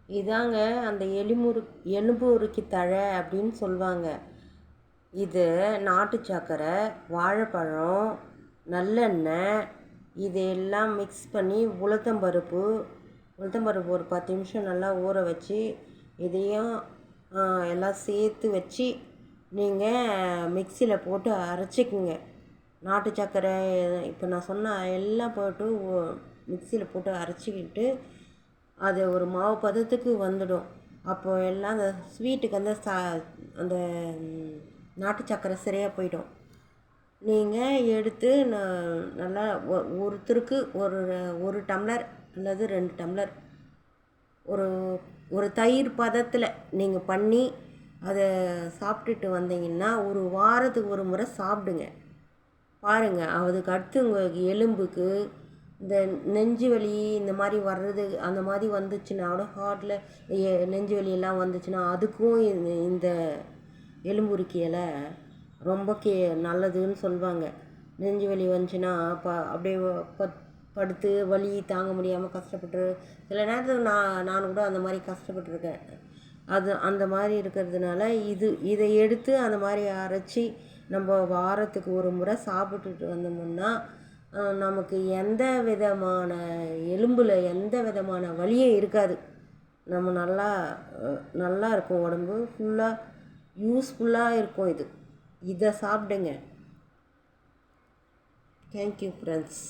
இதாங்க அந்த எலும்பு உருக்கி தழை அப்படின்னு சொல்லுவாங்க. இது நாட்டு சர்க்கரை, வாழைப்பழம், நல்லெண்ணெய் இதெல்லாம் மிக்ஸ் பண்ணி உளுத்தம்பருப்பு ஒரு 10 நிமிஷம் நல்லா ஊற வச்சு இதையும் எல்லாம் சேர்த்து வச்சு நீங்கள் மிக்சியில் போட்டு அரைச்சிக்குங்க. நாட்டு சர்க்கரை இப்போ நான் சொன்ன எல்லாம் போட்டு மிக்சியில் போட்டு அரைச்சிக்கிட்டு அது ஒரு மாவு பதத்துக்கு வந்துடும். அப்போது எல்லாம் அந்த ஸ்வீட்டுக்கு அந்த அந்த நாட்டு சர்க்கரை சரியாக போயிடும். நீங்கள் எடுத்து நல்லா ஒருத்தருக்கு ஒரு டம்ளர் அல்லது 2 டம்ளர் ஒரு ஒரு தயிர் பதத்தில் நீங்கள் பண்ணி அதை சாப்பிட்டுட்டு வந்தீங்கன்னா ஒரு வாரத்துக்கு ஒரு முறை சாப்பிடுங்க. பாருங்கள், அதுக்கு அடுத்து உங்களுக்கு எலும்புக்கு இந்த நெஞ்சு வலி இந்த மாதிரி வர்றது அந்த மாதிரி வந்துச்சுன்னா கூட ஹார்ட்டில் நெஞ்சு வலியெல்லாம் வந்துச்சுன்னா அதுக்கும் இந்த எலும்புருக்கி இலை ரொம்ப நல்லதுன்னு சொல்லுவாங்க. நெஞ்சு வலி வந்துச்சுன்னா அப்படியே படுத்து வலி தாங்க முடியாமல் கஷ்டப்பட்டு சில நேரத்தில் நான் கூட அந்த மாதிரி கஷ்டப்பட்டுருக்கேன். அந்த மாதிரி இருக்கிறதுனால இதை எடுத்து அந்த மாதிரி அரைச்சி நம்ம வாரத்துக்கு ஒரு முறை சாப்பிட்டுட்டு வந்தோம்னா நமக்கு எந்த விதமான எலும்பில் எந்த விதமான வலியும் இருக்காது. நம்ம நல்லா இருக்கும், உடம்பு ஃபுல்லாக யூஸ்ஃபுல்லாக இருக்கும். இதை சாப்பிடுங்க. Thank you friends.